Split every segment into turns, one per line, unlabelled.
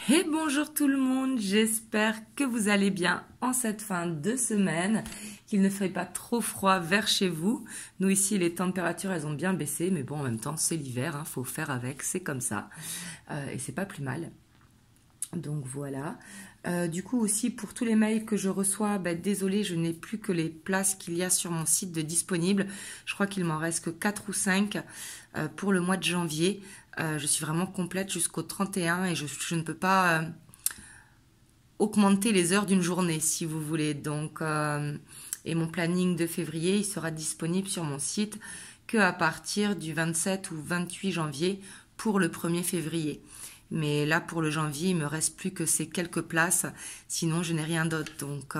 Et bonjour tout le monde, j'espère que vous allez bien en cette fin de semaine, qu'il ne fait pas trop froid vers chez vous. Nous ici les températures elles ont bien baissé, mais bon en même temps c'est l'hiver, hein, faut faire avec, c'est comme ça, et c'est pas plus mal. Donc voilà. Du coup aussi pour tous les mails que je reçois, désolé, je n'ai plus que les places qu'il y a sur mon site de disponibles. Je crois qu'il m'en reste que 4 ou 5 pour le mois de janvier. Je suis vraiment complète jusqu'au 31 et je ne peux pas augmenter les heures d'une journée si vous voulez. Donc et mon planning de février, il sera disponible sur mon site que à partir du 27 ou 28 janvier pour le 1er février. Mais là, pour le janvier, il me reste plus que ces quelques places. Sinon, je n'ai rien d'autre. Donc,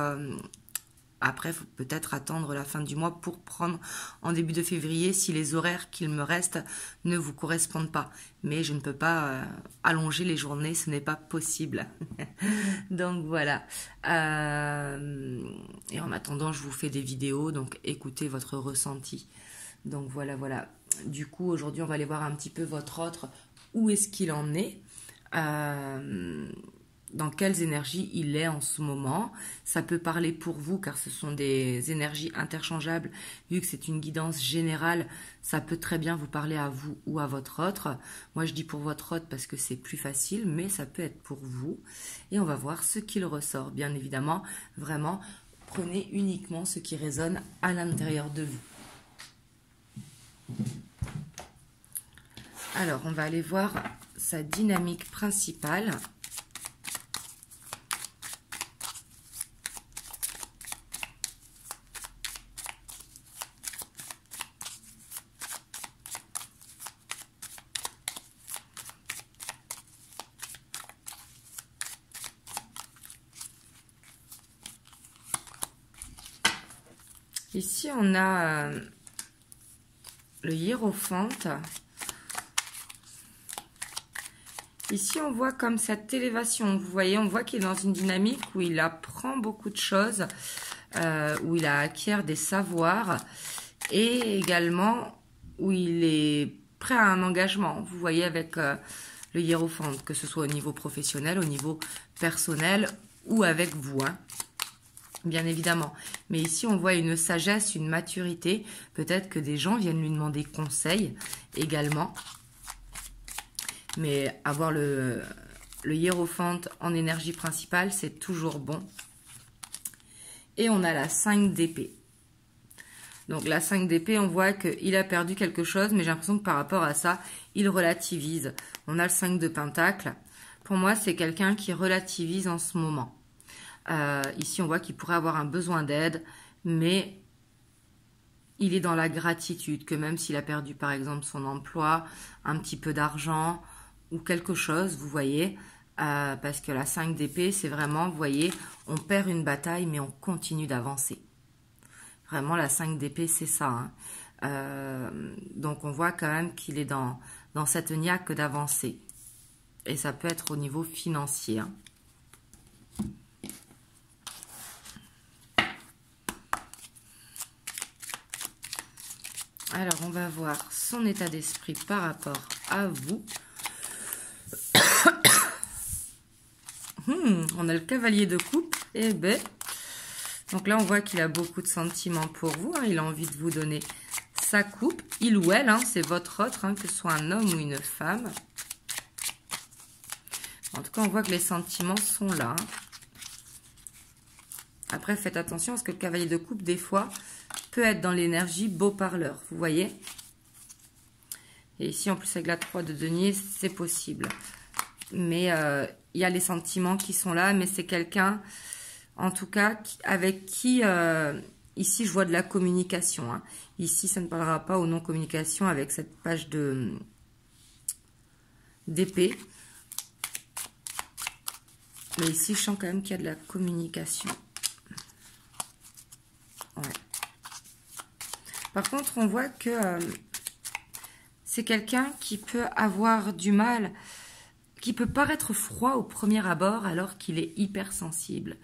après, il faut peut-être attendre la fin du mois pour prendre en début de février si les horaires qu'il me reste ne vous correspondent pas. Mais je ne peux pas allonger les journées, ce n'est pas possible. Donc, voilà. Et en attendant, je vous fais des vidéos. Donc, écoutez votre ressenti. Donc, voilà, voilà. Du coup, aujourd'hui, on va aller voir un petit peu votre autre. Où est-ce qu'il en est? Dans quelles énergies il est en ce moment. Ça peut parler pour vous car ce sont des énergies interchangeables. Vu que c'est une guidance générale, ça peut très bien vous parler à vous ou à votre autre. Moi je dis pour votre autre parce que c'est plus facile, mais ça peut être pour vous. Et on va voir ce qu'il ressort. Bien évidemment, vraiment, prenez uniquement ce qui résonne à l'intérieur de vous. Alors, on va aller voir sa dynamique principale. Ici, on a le hiérophante. Ici, on voit comme cette élévation. Vous voyez, on voit qu'il est dans une dynamique où il apprend beaucoup de choses, où il acquiert des savoirs et également où il est prêt à un engagement. Vous voyez avec le hiérophante, que ce soit au niveau professionnel, au niveau personnel ou avec vous, hein, bien évidemment. Mais ici, on voit une sagesse, une maturité. Peut-être que des gens viennent lui demander conseil également. Mais avoir le hiérophante en énergie principale, c'est toujours bon. Et on a la 5 d'épée. Donc la 5 d'épée, on voit qu'il a perdu quelque chose, mais j'ai l'impression que par rapport à ça, il relativise. On a le 5 de pentacle. Pour moi, c'est quelqu'un qui relativise en ce moment. Ici, on voit qu'il pourrait avoir un besoin d'aide, mais il est dans la gratitude, que même s'il a perdu par exemple son emploi, un petit peu d'argent ou quelque chose, vous voyez, parce que la 5 d'épée, c'est vraiment, vous voyez, on perd une bataille, mais on continue d'avancer. Vraiment, la 5 d'épée, c'est ça. Hein. Donc, on voit quand même qu'il est dans cette niaque d'avancer. Et ça peut être au niveau financier. Hein. Alors, on va voir son état d'esprit par rapport à vous. On a le cavalier de coupe. Eh ben, donc là, on voit qu'il a beaucoup de sentiments pour vous. Hein. Il a envie de vous donner sa coupe. Il ou elle, hein, c'est votre autre, hein, que ce soit un homme ou une femme. En tout cas, on voit que les sentiments sont là. Hein. Après, faites attention parce que le cavalier de coupe, des fois, peut être dans l'énergie beau parleur. Vous voyez? Et ici, en plus, avec la 3 de denier, c'est possible. Mais il y a les sentiments qui sont là, mais c'est quelqu'un, en tout cas, avec qui, ici, je vois de la communication. Hein. Ici, ça ne parlera pas aux non-communication avec cette page d'épée. Mais ici, je sens quand même qu'il y a de la communication. Ouais. Par contre, on voit que c'est quelqu'un qui peut avoir du mal, qui peut paraître froid au premier abord alors qu'il est hypersensible.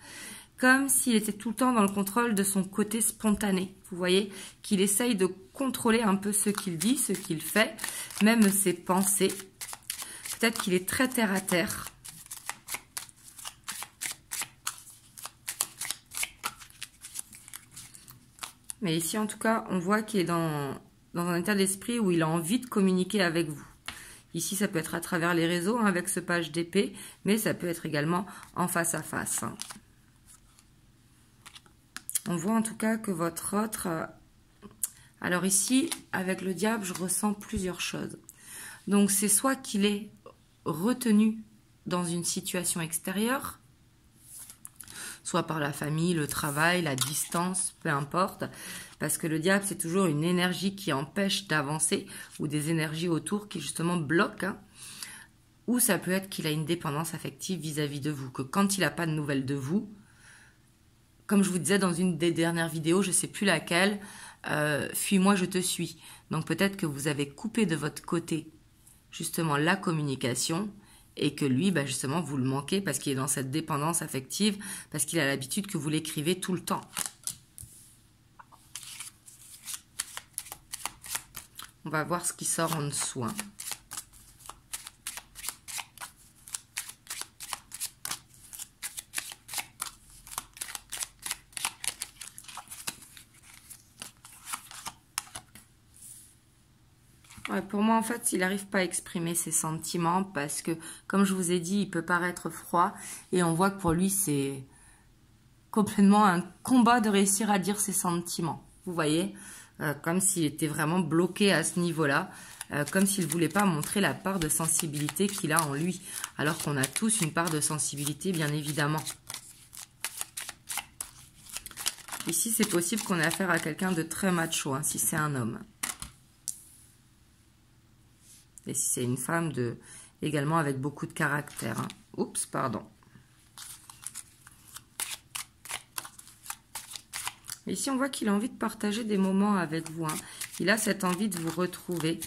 Comme s'il était tout le temps dans le contrôle de son côté spontané. Vous voyez qu'il essaye de contrôler un peu ce qu'il dit, ce qu'il fait, même ses pensées. Peut-être qu'il est très terre à terre. Mais ici, en tout cas, on voit qu'il est dans un état d'esprit où il a envie de communiquer avec vous. Ici, ça peut être à travers les réseaux, hein, avec ce page d'épée, mais ça peut être également en face à face. Hein. On voit en tout cas que votre autre... Alors ici, avec le diable, je ressens plusieurs choses. Donc, c'est soit qu'il est retenu dans une situation extérieure, soit par la famille, le travail, la distance, peu importe. Parce que le diable, c'est toujours une énergie qui empêche d'avancer ou des énergies autour qui justement bloquent. Hein. Ou ça peut être qu'il a une dépendance affective vis-à-vis de vous. Que quand il n'a pas de nouvelles de vous, comme je vous disais dans une des dernières vidéos, je ne sais plus laquelle, fuis-moi, je te suis. Donc peut-être que vous avez coupé de votre côté justement la communication et que lui, bah justement, vous le manquez parce qu'il est dans cette dépendance affective, parce qu'il a l'habitude que vous l'écrivez tout le temps. On va voir ce qui sort en dessous. Hein. Ouais, pour moi, en fait, il n'arrive pas à exprimer ses sentiments parce que, comme je vous ai dit, il peut paraître froid et on voit que pour lui, c'est complètement un combat de réussir à dire ses sentiments. Vous voyez, comme s'il était vraiment bloqué à ce niveau-là, comme s'il ne voulait pas montrer la part de sensibilité qu'il a en lui, alors qu'on a tous une part de sensibilité, bien évidemment. Ici, c'est possible qu'on ait affaire à quelqu'un de très macho, hein, si c'est un homme. Et si c'est une femme, également avec beaucoup de caractère. Hein. Oups, pardon. Et ici, on voit qu'il a envie de partager des moments avec vous. Hein. Il a cette envie de vous retrouver.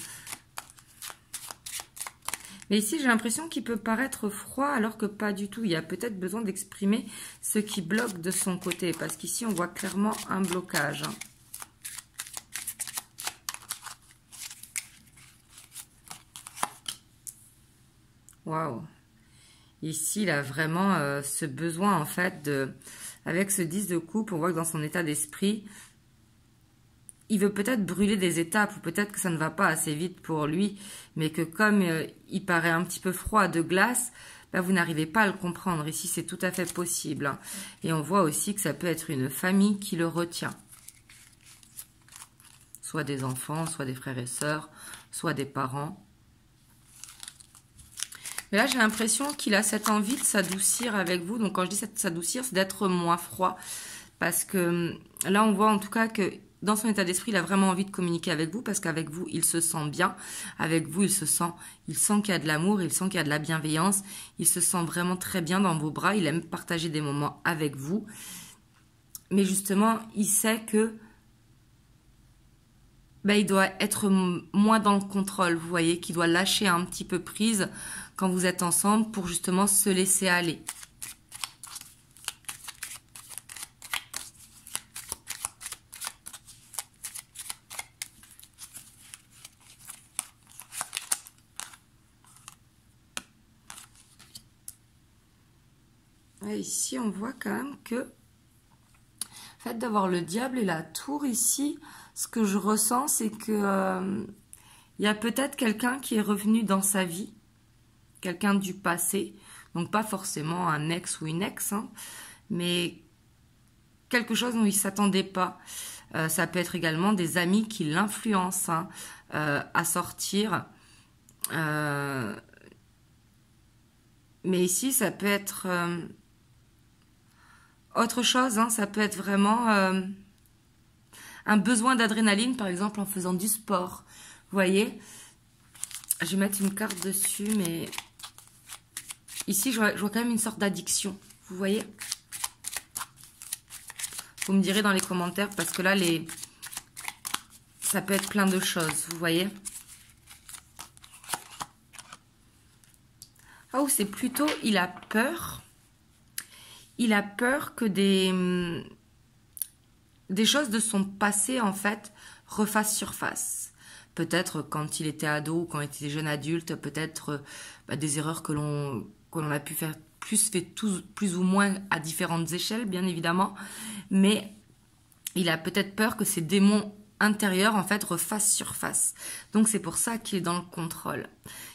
Mais ici, j'ai l'impression qu'il peut paraître froid alors que pas du tout. Il y a peut-être besoin d'exprimer ce qui bloque de son côté. Parce qu'ici, on voit clairement un blocage. Hein. Waouh! Ici, il a vraiment ce besoin, en fait, avec ce 10 de coupe, on voit que dans son état d'esprit, il veut peut-être brûler des étapes, ou peut-être que ça ne va pas assez vite pour lui, mais que comme il paraît un petit peu froid de glace, bah, vous n'arrivez pas à le comprendre. Ici, c'est tout à fait possible. Hein. Et on voit aussi que ça peut être une famille qui le retient. Soit des enfants, soit des frères et sœurs, soit des parents. Mais là, j'ai l'impression qu'il a cette envie de s'adoucir avec vous. Donc, quand je dis s'adoucir, c'est d'être moins froid. Parce que là, on voit en tout cas que dans son état d'esprit, il a vraiment envie de communiquer avec vous. Parce qu'avec vous, il se sent bien. Avec vous, il sent qu'il y a de l'amour, il sent qu'il y a de la bienveillance. Il se sent vraiment très bien dans vos bras. Il aime partager des moments avec vous. Mais justement, il sait que il doit être moins dans le contrôle, vous voyez, qu'il doit lâcher un petit peu prise quand vous êtes ensemble pour justement se laisser aller. Et ici, on voit quand même que le fait d'avoir le diable et la tour ici, ce que je ressens, c'est que il y a peut-être quelqu'un qui est revenu dans sa vie, quelqu'un du passé, donc pas forcément un ex ou une ex, hein, mais quelque chose dont il ne s'attendait pas. Ça peut être également des amis qui l'influencent hein, à sortir. Mais ici, ça peut être autre chose, hein, ça peut être vraiment un besoin d'adrénaline, par exemple en faisant du sport. Vous voyez, je vais mettre une carte dessus, mais ici, je vois quand même une sorte d'addiction. Vous voyez? Vous me direz dans les commentaires, parce que là, ça peut être plein de choses, vous voyez? Ah, ou c'est plutôt, il a peur. Il a peur que des choses de son passé, en fait, refassent surface. Peut-être quand il était ado ou quand il était jeune adulte, peut-être des erreurs que l'on a pu faire plus ou moins à différentes échelles, bien évidemment. Mais il a peut-être peur que ses démons intérieurs, en fait, refassent surface. Donc, c'est pour ça qu'il est dans le contrôle.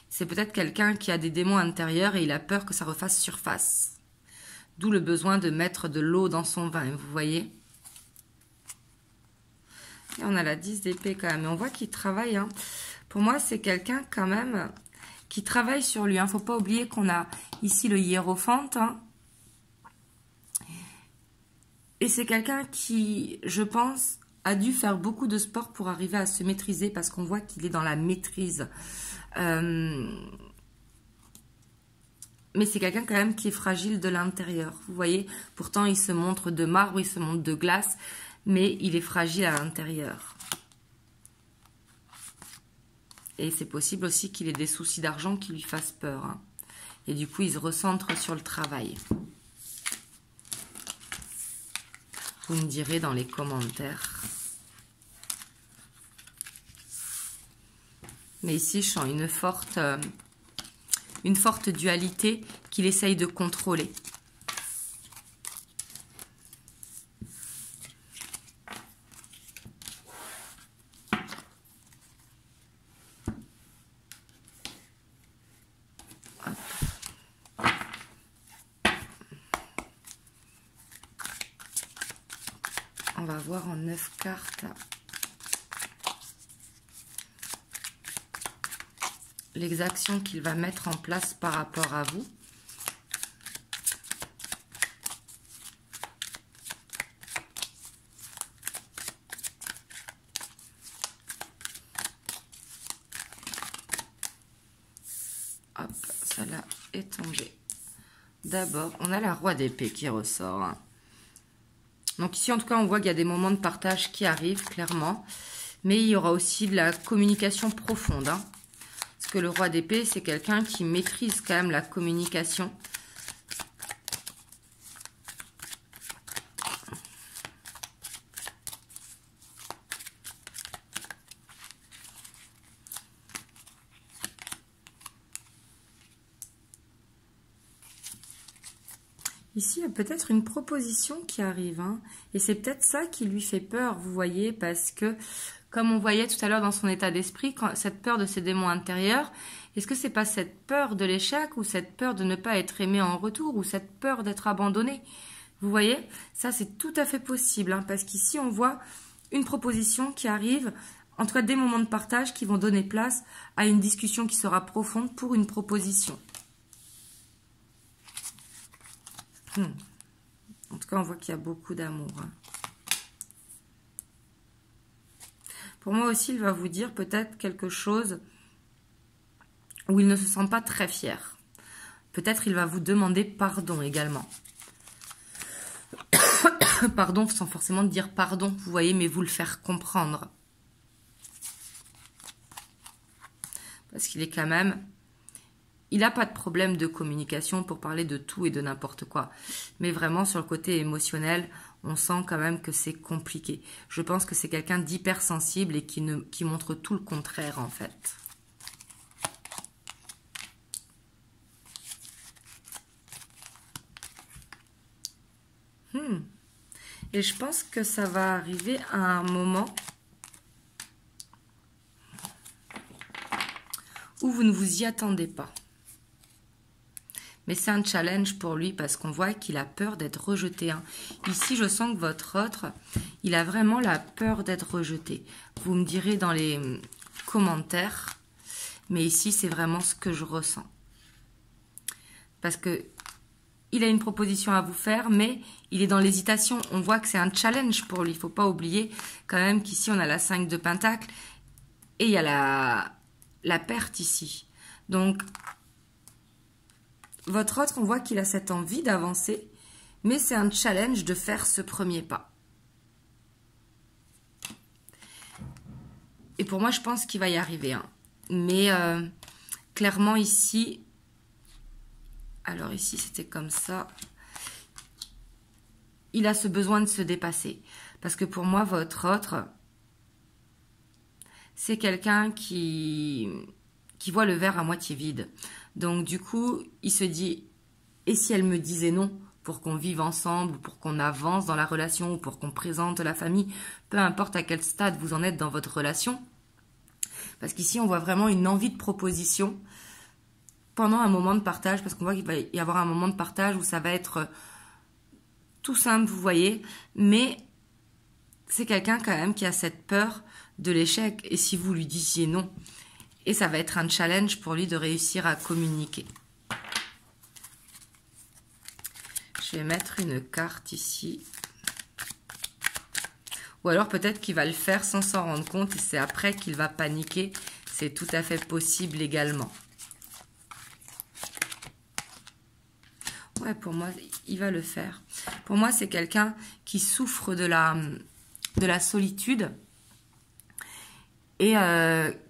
C'est peut-être quelqu'un qui a des démons intérieurs et il a peur que ça refasse surface. D'où le besoin de mettre de l'eau dans son vin, vous voyez. Et on a la 10 d'épée quand même. Et on voit qu'il travaille. Hein. Pour moi, c'est quelqu'un quand même qui travaille sur lui. Il ne faut pas oublier qu'on a ici le hiérophante. Hein. Et c'est quelqu'un qui, je pense, a dû faire beaucoup de sport pour arriver à se maîtriser parce qu'on voit qu'il est dans la maîtrise. Mais c'est quelqu'un quand même qui est fragile de l'intérieur. Vous voyez, pourtant il se montre de marbre, il se montre de glace, mais il est fragile à l'intérieur. Et c'est possible aussi qu'il ait des soucis d'argent qui lui fassent peur. Hein. Et du coup, il se recentre sur le travail. Vous me direz dans les commentaires. Mais ici, je sens une forte dualité qu'il essaye de contrôler. On va voir en 9 cartes l'exaction qu'il va mettre en place par rapport à vous. Hop, celle-là est tombée. D'abord, on a la roi d'épée qui ressort. Donc ici, en tout cas, on voit qu'il y a des moments de partage qui arrivent, clairement. Mais il y aura aussi de la communication profonde. Hein. Parce que le roi d'épée, c'est quelqu'un qui maîtrise quand même la communication. Ici, il y a peut-être une proposition qui arrive. Hein, et c'est peut-être ça qui lui fait peur, vous voyez, parce que, comme on voyait tout à l'heure dans son état d'esprit, cette peur de ses démons intérieurs, est-ce que c'est pas cette peur de l'échec ou cette peur de ne pas être aimé en retour ou cette peur d'être abandonné? Vous voyez, ça c'est tout à fait possible, hein, parce qu'ici on voit une proposition qui arrive, en tout cas des moments de partage qui vont donner place à une discussion qui sera profonde pour une proposition. En tout cas, on voit qu'il y a beaucoup d'amour. Hein. Pour moi aussi, il va vous dire peut-être quelque chose où il ne se sent pas très fier. Peut-être il va vous demander pardon également. Pardon sans forcément dire pardon, vous voyez, mais vous le faire comprendre. Parce qu'il est quand même... Il n'a pas de problème de communication pour parler de tout et de n'importe quoi. Mais vraiment, sur le côté émotionnel, on sent quand même que c'est compliqué. Je pense que c'est quelqu'un d'hypersensible et qui montre tout le contraire, en fait. Et je pense que ça va arriver à un moment où vous ne vous y attendez pas. Mais c'est un challenge pour lui parce qu'on voit qu'il a peur d'être rejeté. Hein. Ici, je sens que votre autre, il a vraiment la peur d'être rejeté. Vous me direz dans les commentaires. Mais ici, c'est vraiment ce que je ressens. Parce que il a une proposition à vous faire, mais il est dans l'hésitation. On voit que c'est un challenge pour lui. Il ne faut pas oublier quand même qu'ici, on a la 5 de Pentacle et il y a la perte ici. Donc... Votre autre, on voit qu'il a cette envie d'avancer, mais c'est un challenge de faire ce premier pas. Et pour moi, je pense qu'il va y arriver. Hein. Mais clairement ici, alors ici c'était comme ça, il a ce besoin de se dépasser. Parce que pour moi, votre autre, c'est quelqu'un qui voit le verre à moitié vide. Donc, du coup, il se dit, et si elle me disait non, pour qu'on vive ensemble, pour qu'on avance dans la relation, ou pour qu'on présente la famille, peu importe à quel stade vous en êtes dans votre relation. Parce qu'ici, on voit vraiment une envie de proposition pendant un moment de partage, parce qu'on voit qu'il va y avoir un moment de partage où ça va être tout simple, vous voyez, mais c'est quelqu'un quand même qui a cette peur de l'échec, et si vous lui disiez non, et ça va être un challenge pour lui de réussir à communiquer. Je vais mettre une carte ici. Ou alors peut-être qu'il va le faire sans s'en rendre compte et c'est après qu'il va paniquer. C'est tout à fait possible également. Ouais, pour moi, il va le faire. Pour moi, c'est quelqu'un qui souffre de la solitude et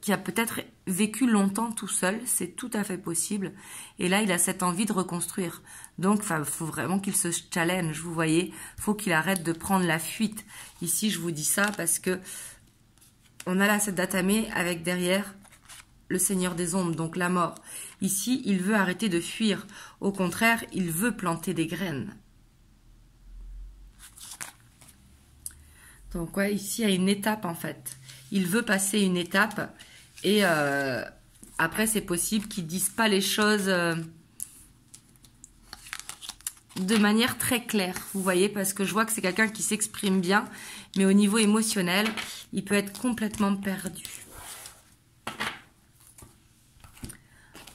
qui a peut-être vécu longtemps tout seul. C'est tout à fait possible. Et là, il a cette envie de reconstruire. Donc, il faut vraiment qu'il se challenge, vous voyez. Il faut qu'il arrête de prendre la fuite. Ici, je vous dis ça parce que on a là cette datamé avec derrière le Seigneur des Ombres, donc la mort. Ici, il veut arrêter de fuir. Au contraire, il veut planter des graines. Donc, ouais, ici, il y a une étape, en fait. Il veut passer une étape et après, c'est possible qu'ils ne disent pas les choses de manière très claire, vous voyez, parce que je vois que c'est quelqu'un qui s'exprime bien, mais au niveau émotionnel, il peut être complètement perdu.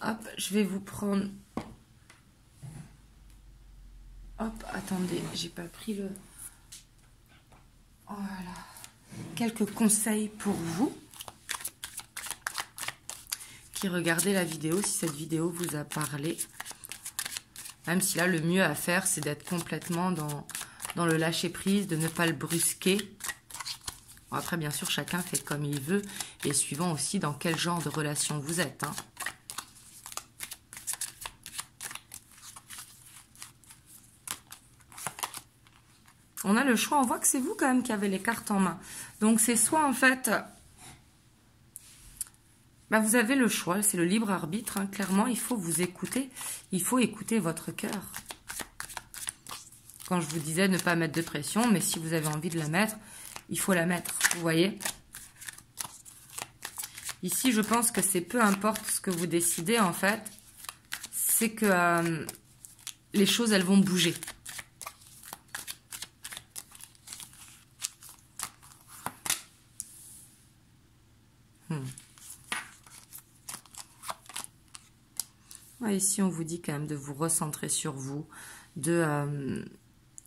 Hop, je vais vous prendre... Hop, attendez, j'ai pas pris le... Voilà. Quelques conseils pour vous qui regardez la vidéo, si cette vidéo vous a parlé. Même si là, le mieux à faire, c'est d'être complètement dans le lâcher-prise, de ne pas le brusquer. Bon, après, bien sûr, chacun fait comme il veut, et suivant aussi dans quel genre de relation vous êtes. Hein. On a le choix, on voit que c'est vous quand même qui avez les cartes en main. Donc, c'est soit en fait... Bah, vous avez le choix, c'est le libre arbitre. Hein. Clairement, il faut vous écouter. Il faut écouter votre cœur. Quand je vous disais ne pas mettre de pression, mais si vous avez envie de la mettre, il faut la mettre. Vous voyez? Ici, je pense que c'est peu importe ce que vous décidez, en fait. C'est que les choses, elles vont bouger. Ouais, ici, on vous dit quand même de vous recentrer sur vous, de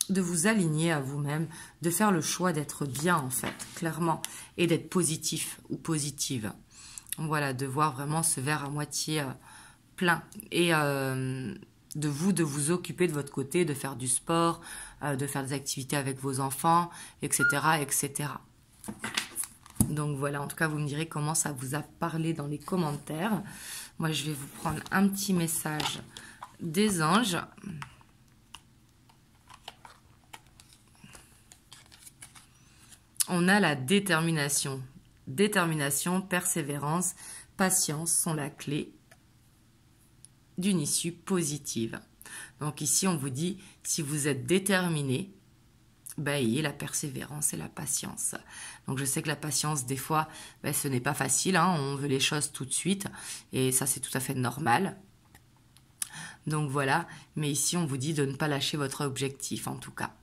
vous aligner à vous-même, de faire le choix d'être bien, en fait, clairement, et d'être positif ou positive. Voilà, de voir vraiment ce verre à moitié plein. Et de vous occuper de votre côté, de faire du sport, de faire des activités avec vos enfants, etc., etc. Donc voilà, en tout cas, vous me direz comment ça vous a parlé dans les commentaires. Moi, je vais vous prendre un petit message des anges. On a la détermination. Détermination, persévérance, patience sont la clé d'une issue positive. Donc ici, on vous dit, si vous êtes déterminé, ben, ayez la persévérance et la patience. Donc je sais que la patience, des fois, ben, ce n'est pas facile, hein, on veut les choses tout de suite, et ça c'est tout à fait normal. Donc voilà, mais ici on vous dit de ne pas lâcher votre objectif en tout cas.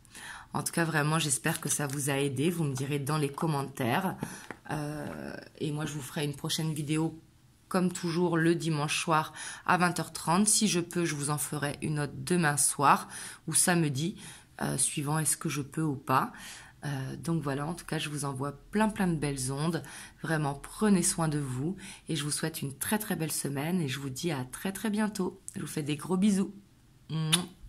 En tout cas, vraiment, j'espère que ça vous a aidé, vous me direz dans les commentaires. Et moi je vous ferai une prochaine vidéo comme toujours le dimanche soir à 20h30. Si je peux, je vous en ferai une autre demain soir ou samedi, suivant est-ce que je peux ou pas. Donc voilà, en tout cas, je vous envoie plein de belles ondes. Vraiment, prenez soin de vous et je vous souhaite une très belle semaine et je vous dis à très bientôt. Je vous fais des gros bisous. Mouah.